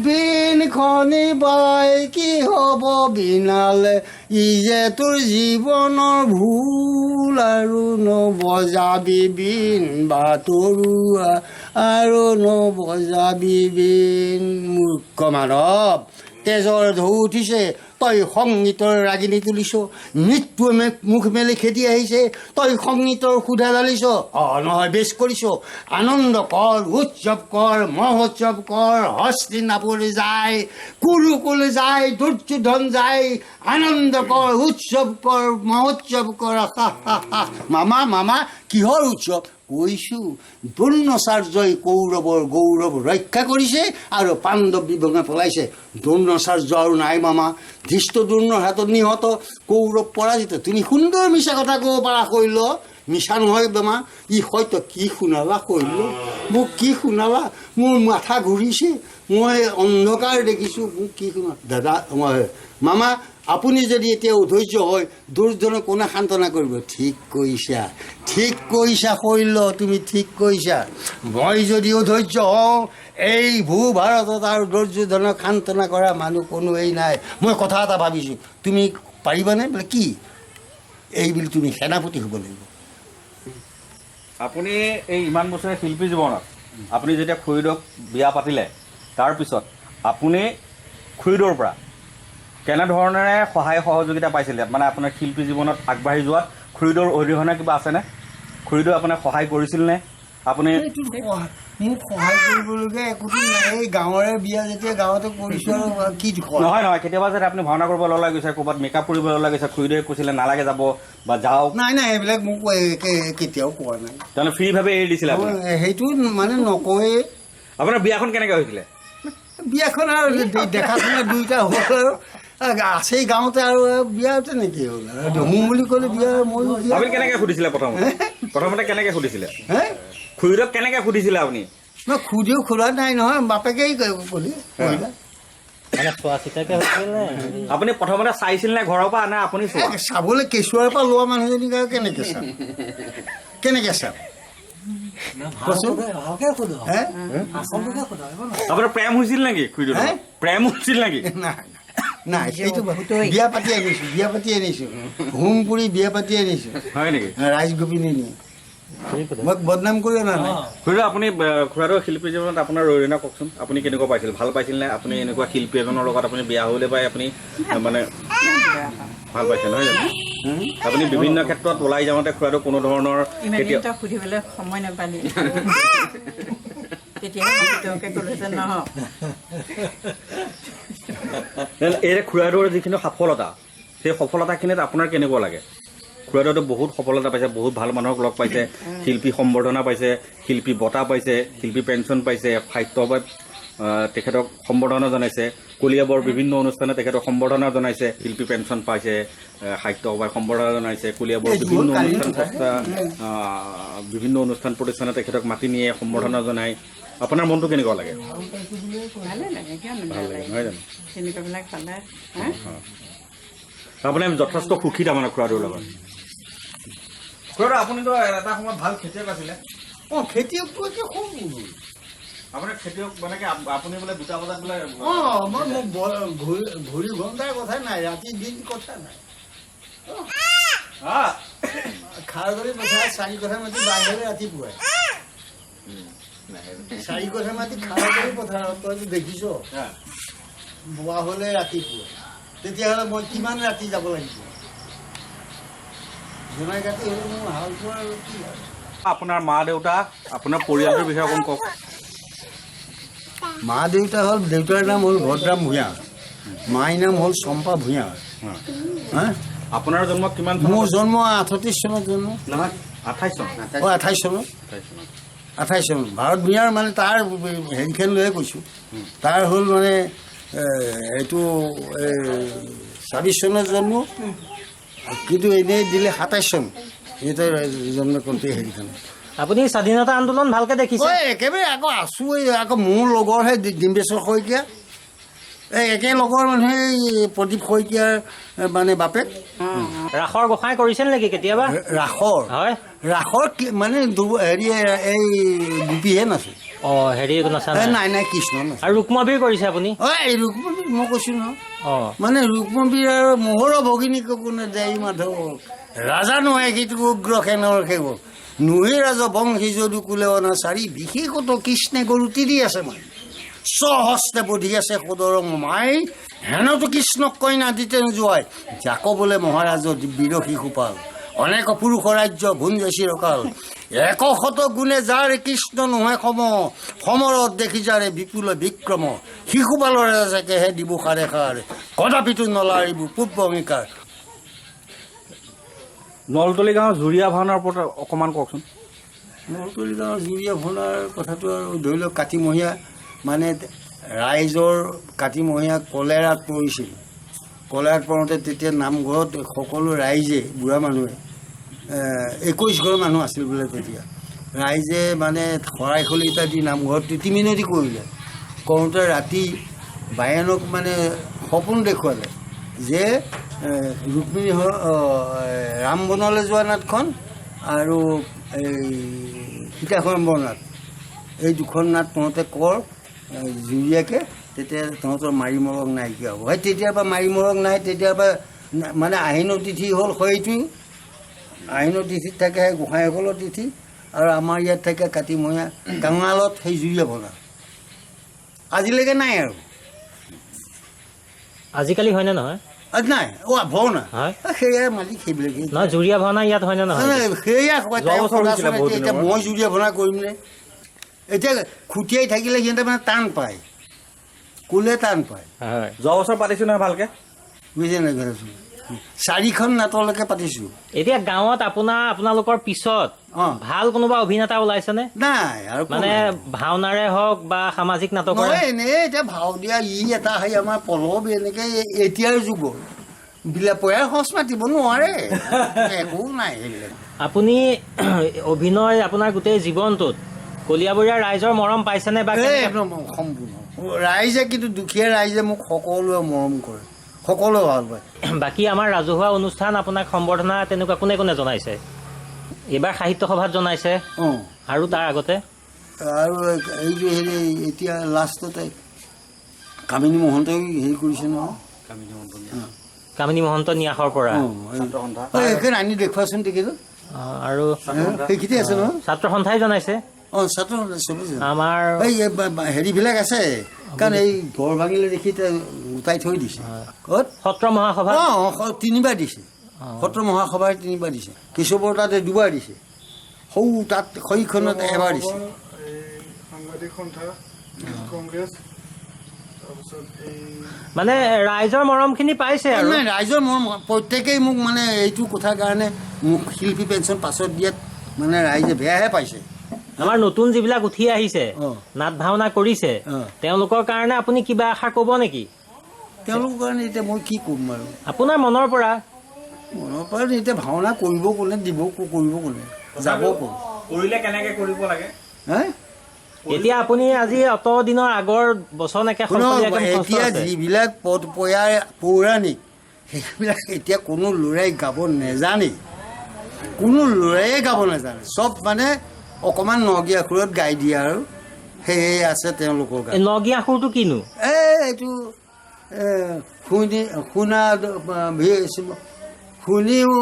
বিন খনি বাই কি হ'ব বিনালে, ই যে তোৰ জীৱনৰ ভুল। আৰু নবজাবি বিন বা তৰুৱা, আৰু নবজাবি বিন। মূৰ্খ মানৱ, তেজৰ ঢৌ উঠিছে, তই সংগীতৰ ৰাগিনী তুলিছ। মৃত্যুৱে মুখ মেলি খেদি আহিছে, তই সংগীতৰ সুধা ঢালিছ। নহয় বেছ কৰিছ, আনন্দ কৰ, উৎসৱ কৰ, মহোৎসৱ কৰ। হস্তিনাপুৰ যায়, কুৰুকুল যায়, দুৰ্যোধন যায়। আনন্দ কৰ, উৎসৱ কৰ, মহোৎসৱ কৰ। মামা মামা কিহৰ উৎসৱ? কৈছোঁ, দ্ৰোণাচাৰ্যই কৌৰৱৰ গৌৰৱ ৰক্ষা কৰিছে আৰু পাণ্ডৱ বিভঙে পলাইছে। দ্ৰোণাচাৰ্য আৰু নাই মামা, ধৃষ্ট দ্ৰোণৰ হাতত নিহত, কৌৰৱ পৰাজিত। তুমি সুন্দৰ মিছা কথা ক'ব পাৰা কৈল, মিছা নহয় বেমা। ই হয়তো কি শুনালা কৈল, মোক কি শুনালা? মোৰ মাথা ঘূৰিছে, মই অন্ধকাৰ দেখিছোঁ, মোক কি শুনা। দাদা মামা আপুনি যদি এতিয়া অধৈৰ্য হয়, দুৰ্যোধনক কোনে সান্তনা কৰিব? ঠিক কৈছা, ঠিক কৈছা কৈল, তুমি ঠিক কৈছা। মই যদি অধৈৰ্য হওঁ, এই ভূ ভাৰতত আৰু দুৰ্যোধনক সান্তনা কৰা মানুহ কোনোৱেই নাই। মই কথা এটা ভাবিছোঁ, তুমি পাৰিবানে? বোলে কি? এই বুলি তুমি সেনাপতি হ'ব লাগিব। আপুনি এই ইমান বছৰীয়া শিল্পী জীৱনত আপুনি যেতিয়া খুৰীদেউক বিয়া পাতিলে, তাৰপিছত আপুনি খুৰীদেউৰ পৰা কেনেধৰণেৰে সহায় সহযোগিতা পাইছিলে? মানে আপোনাৰ শিল্পী জীৱনত আগবাঢ়ি যোৱাত খুৰীদেউৰ অৰিহণা কিবা আছেনে? খুৰীদেউ আপোনাক সহায় কৰিছিল নে? আপুনি মোক সহায় কৰিবলগীয়া একোটো নাই। এই গাঁৱৰে বিয়া যেতিয়া গাঁৱতে কৰিছোঁ আৰু কি নহয় নহয়, কেতিয়াবা যদি আপুনি ভাওনা কৰিব ওলাই গৈছে, ক'ৰবাত মেকআপ কৰিব ওলাই গৈছে, খুৰীদেউৱে কৈছিলে নালাগে যাব বা যাওক? নাই নাই, এইবিলাক মোক কেতিয়াও কোৱা নাই। তাৰমানে ফ্ৰীভাৱে এৰি দিছিলে আপুনি? সেইটো মানে নকওঁৱেই। আপোনাৰ বিয়াখন কেনেকৈ হৈছিলে? বিয়াখন আৰু দেখা শুনা দুইটা হ'ল আৰু আছেই গাঁৱতে, আৰু বিয়া তেনেকৈ হ'ল আৰু হোম বুলি ক'লে বিয়া। ময়ো আপুনি কেনেকৈ সুধিছিলে? প্ৰথমতে কেনেকৈ সুধিছিলে? খুৰীদেউক কেনেকৈ সুধিছিলে আপুনি? মই খুৰীদেউ খোলা নাই নহয়, বাপেকেই ক'লে। আপুনি প্ৰথমতে চাইছিল নে ঘৰৰ পৰা, নে আপুনি চাবলৈ কেঁচুৱাৰ পৰা লোৱা মানুহজনীক আৰু কেনেকৈ চাম, কেনেকৈ চাম? আপোনাৰ প্ৰেম হৈছিল নেকি খুৰীদেউ? প্ৰেম হৈছিল নেকি? নাই, সেইটো বিয়া পাতি আনিছোঁ, হোম পুৰি বিয়া পাতি আনিছোঁ। হয় নেকি? ৰাজগোপিনী নি মই বদনাম কৰি অনা নাই। খুৰীদেউ, আপুনি খুৰাদেউৰ শিল্পী জীৱনত আপোনাৰ অৰিহণা কওকচোন। আপুনি কেনেকুৱা পাইছিল? ভাল পাইছিল নে? আপুনি এনেকুৱা শিল্পী এজনৰ লগত আপুনি বিয়া হ'বলৈ পাই আপুনি মানে ভাল পাইছে নহয় জানো? আপুনি বিভিন্ন ক্ষেত্ৰত ওলাই যাওঁতে খুৰাদেউ কোনো ধৰণৰ সুধিবলৈ সময় নাপালি, এই খুৰাদেউৰ যিখিনি সফলতা, সেই সফলতাখিনিত আপোনাৰ কেনেকুৱা লাগে? খুৰাদেউতো বহুত সফলতা পাইছে, বহুত ভাল মানুহক লগ পাইছে, শিল্পী সম্বৰ্ধনা পাইছে, শিল্পী বঁটা পাইছে, শিল্পী পেঞ্চন পাইছে, সাহিত্য সভাত তেখেতক সম্বৰ্ধনা জনাইছে, কলিয়াবৰ বিভিন্ন অনুষ্ঠানে তেখেতক সম্বৰ্ধনা জনাইছে, শিল্পী পেঞ্চন পাইছে, সাহিত্য সভাত সম্বৰ্ধনা জনাইছে, কলিয়াবৰ বিভিন্ন অনুষ্ঠান সংস্থা বিভিন্ন অনুষ্ঠান প্ৰতিষ্ঠানে তেখেতক মাতি নিয়ে সম্বৰ্ধনা জনায়। আপোনাৰ মনটো কেনেকুৱা লাগে? ভালে লাগে, কিয় ভাল লাগে নহয় জানো? তেনেকুৱাবিলাক পালে আপুনি যথেষ্ট সুখী তাৰমানে খুৰাদেউৰ লগত। খুৰাদেউ আপুনিতো এটা সময়ত ভাল খেতিয়ক আছিলে। খেতিয়কটো এতিয়া খুব আপোনাৰ খেতিয়ক মানে কি আপুনি বোলে 2টা বজাত বোলে মোৰ ঘূৰি ঘণ্টাৰ কথা নাই, ৰাতি দিন কথা নাই। খাৰ ধৰি পঠাই 4 কথা মাতি বাহিৰে ৰাতিপুৱাই 4 কথা মাতি খাৰ ধৰি পথাৰত তইতো দেখিছ বোৱা হ'লে ৰাতিপুৱা, তেতিয়াহ'লে মই কিমান ৰাতি যাব লাগিব? জোনাই কাটি হ'লে মোৰ হাল পোৱা আৰু কি হয়। আপোনাৰ মা দেউতা, আপোনাৰ পৰিয়ালটোৰ বিষয়ে অকণ কওক। মা দেউতা হ'ল, দেউতাৰ নাম হ'ল ভদ্ৰাম ভূঞা, মাৰ নাম হ'ল চম্পা ভূঞা। আপোনাৰ জন্ম কিমান? মোৰ জন্ম 38 চনত জন্ম। নহয় 28 চন। 28 চনত। 28 চনত ভাৰত ভূঞাৰ মানে তাৰ হেৰিখন লৈয়ে কৈছোঁ। তাৰ হ'ল মানে এইটো 24 চনত জন্ম, কিন্তু এনেই দিলে 27 চন সিহঁতৰ জন্ম কৰোঁতে হেৰিখন। আপুনি স্বাধীনতা আন্দোলন ভালকে দেখিছে? একেবাৰে আকৌ আছোঁ। আকৌ মোৰ লগৰহে ডিম্বেশ্বৰ শইকীয়া, এই একে লগৰ মানুহে প্ৰদীপ শইকীয়াৰ মানে বাপেক। ৰাসৰ গোসাঁই কৰিছিল নেকি কেতিয়াবা? ৰাসৰ হয়, ৰাসৰ মানে হেৰি এই গোপীহে নাছিল। হেৰি নাচা নাই নাই কৃষ্ণ নাছিল। আৰু ৰুক্মবীৰ কৰিছে আপুনি? এই ৰুক্মবীৰ মই কৈছোঁ নহয়, মানে ৰুক্মবীৰ আৰু মোহৰ ভগিনীক কোনে দেই মাধৱ ৰাজা নহয় সেইটো উগ্ৰ সেনৰ সেৱক নুহে ৰাজ বংশী যদু কুলে অনাচাৰী বিশেষত কৃষ্ণে গৰুতি দি আছে মানে স্বহস্তে বধি আছে সদৰ মাই হেনতো কৃষ্ণক কইনা দিতে নোযোৱাই যাক বোলে মহাৰাজ বিৰসী সোপাল অনেক পুৰুষ ৰাজ্য ভুঞ্জে চিৰকাল 100 গুণে যাৰ কৃষ্ণ নহয় সমৰত দেখি যাৰে বিপুল বিক্ৰম শিশুপালৰ ৰাজাকেহে দিব সাৰে সাৰ কদাপিতো নলাৰিব পূৰ্ব অংগীকাৰ। নলতলী গাঁৱৰ জুৰীয়া ভাওনাৰ ওপৰত অকণমান কওকচোন। নলতলী গাঁৱৰ জুৰীয়া ভাওনাৰ কথাটো আৰু ধৰি লওক কাতিমহীয়া মানে ৰাইজৰ কাতিমহীয়া কলেৰাত পৰিছিল। কলেৰাত পৰোঁতে তেতিয়া নামঘৰত সকলো ৰাইজে বুঢ়া মানুহে 21 ঘৰ মানুহ আছিল বোলে তেতিয়া ৰাইজে মানে শৰাই খলিতা দি নামঘৰত তিমিনতি কৰিলে। কৰোঁতে ৰাতি বায়নক মানে সপোন দেখুৱালে যে ৰুক্মিণী ৰাম বনলৈ যোৱা নাটখন আৰু এই সীতাখম্বৰ নাট, এই 2খন নাট তহঁতে কৰ জুৰীয়াকৈ, তেতিয়া তহঁতৰ মাৰি মৰক নাইকিয়া হ'ব। সেই তেতিয়াৰ পৰা মাৰি মৰক নাই, তেতিয়াৰ পৰা মানে আহিনৰ তিথি হ'ল সেইটো, আহিনৰ তিথিত থাকে সেই গোসাঁইসকলৰ তিথি, আৰু আমাৰ ইয়াত থাকে কাতিমহীয়া কাঙালত সেই জুৰীয়া ভাওনা আজিলৈকে নাই। আৰু আজিকালি হয়নে নহয়? নাই ভাওনা হয়, সেয়াই মালিক সেইবিলাকে নহয় জুৰীয়া ভাওনা ইয়াত হয়নে নহয়? সেয়া এতিয়া মই জুৰীয়া ভাওনা কৰিম নে? এতিয়া খুটিয়াই থাকিলে সিহঁতে মানে টান পায়, কোলে টান পায়। হয়, যোৱা বছৰ পাতিছোঁ নহয় ভালকৈ, বুজিছে নাই? 4খন নাটলৈকে পাতিছোঁ। এতিয়া গাঁৱত আপোনালোকৰ পিছত ভাল কোনোবা অভিনেতা ওলাইছেনে? নাই আৰু মানে ভাওনাৰে হওক বা সামাজিক নাটকৰ? এনেই এতিয়া ভাও দিয়া এটা সেই আমাৰ পলৱ এনেকৈ এতিয়াৰ যুগৰ বিলাপয়াৰ সঁচ মাতিব নোৱাৰে, একো নাই সেইবিলাক। আপুনি অভিনয় আপোনাৰ গোটেই জীৱনটোত কলিয়াবৰীয়া ৰাইজৰ মৰম পাইছেনে? বা সম্পূৰ্ণ ৰাইজে, কিন্তু দুখীয়া ৰাইজে মোক সকলোৱে মৰম কৰে, সকলোৱে ভাল পায়। বাকী আমাৰ ৰাজহুৱা অনুষ্ঠান আপোনাক সম্বৰ্ধনা তেনেকুৱা কোনে কোনে জনাইছে? এইবাৰ সাহিত্য সভাত জনাইছে, আৰু তাৰ আগতে আৰু এই যে হেৰি এতিয়া লাষ্টতে কামিনী মহন্তই হেৰি কৰিছে নহয়, কামিনী মহন্ত ন্যাসৰ পৰা। এইখন আনি দেখুৱাচোন তেখেত, আৰু সেইখিনি আছে নহয়, ছাত্ৰ সন্থাই জনাইছে। ছাত্ৰ চবেই আমাৰ এই হেৰিবিলাক আছে, কাৰণ এই ঘৰ ভাঙিলে দেখি গোটাই থৈ দিছে। ক'ত? সত্ৰ মহাসভা 3বাৰ দিছে, সত্ৰ মহাসভাৰ 3বাৰ দিছে, কেশৱৰ তাতে 2বাৰ দিছে, সৌ তাত সেইখনত এবাৰ দিছে। সাংবাদিক সন্থা কংগ্ৰেছ মানে ৰাইজৰ মৰমখিনি পাইছে আৰু নাই ৰাইজৰ প্ৰত্যেকেই মোক মানে এইটো কথাৰ কাৰণে মোক শিল্পী পেঞ্চন পাছত দিয়াত মানে ৰাইজে বেয়াহে পাইছে। আমাৰ নতুন যিবিলাক উঠি আহিছে নাট ভাওনা কৰিছে তেওঁলোকৰ কাৰণে আপুনি কিবা আশা ক'ব নেকি? তেওঁলোকৰ কাৰণে এতিয়া মই কি ক'ম আৰু আপোনাৰ মনৰ পৰা এতিয়া ভাওনা কৰিব কোনে, দিব কৰিব কোনে, যাব কোন, কৰিলে কেনেকৈ কৰিব লাগে? হে এতিয়া আপুনি আজি অত দিনৰ আগৰ বচন এতিয়া যিবিলাক পৌৰাণিক সেইবিলাক এতিয়া কোনো ল'ৰাই গাব নেজানে, কোনো ল'ৰায়ে গাব নেজানে, চব মানে অকণমান নগীয়া সুৰত গাই দিয়ে আৰু সেয়ে আছে তেওঁলোকৰ গান। নগীয়া সুৰটো কিনো? এইটো শুনিও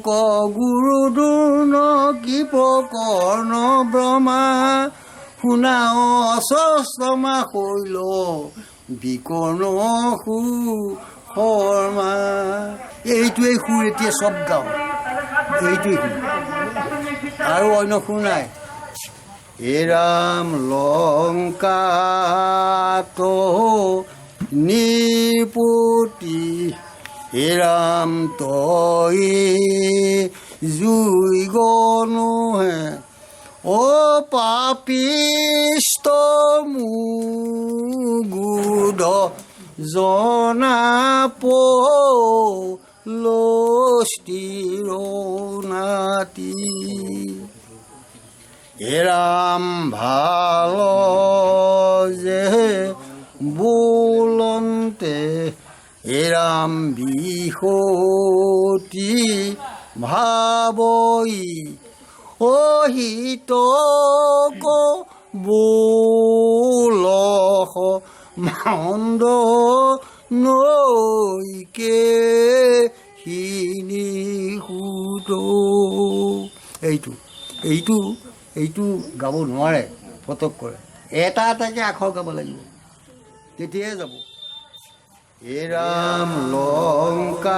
ক গুৰু দুৰ্ন কি কৰ্ণ ব্ৰহ্মা শুনাও অস্ত্ৰমা শৈল বিকৰ্ণ সু শৰ্মা। এইটোৱেই সুৰ এতিয়া চব গাওঁ, এইটোৱেই সুৰ আৰু অন্য সুৰ নাই। হে ৰাম লংকাত নিপুতি হে ৰাম তই জুই গনুহে অ পাপিষ্ট মুগুদ জনা পষ্টিৰ নাতি। হে ৰাম ভাল যে বোলন্তে হে ৰাম বিহতি ভাবই অহিত বোলহ মন্দ নৈকে হিনি সুত। এইটো গাব নোৱাৰে পতক কৰে, এটা এটাকে আখৰ গাব লাগিব, তেতিয়াহে যাব। হে ৰাম লংকাত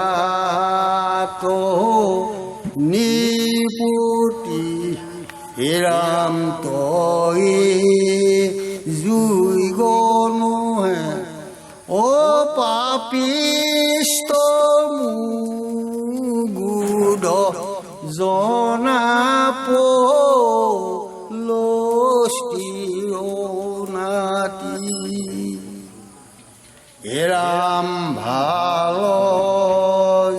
নিপুতি হে ৰাম তই জুই গনুহে অ পাপিষ্ট মুগুদ জনা পষ্টিৰ নাতি। হে ৰাম ভাল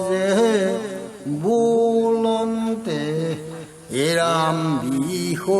যে বোলন্তে হে ৰাম বিহু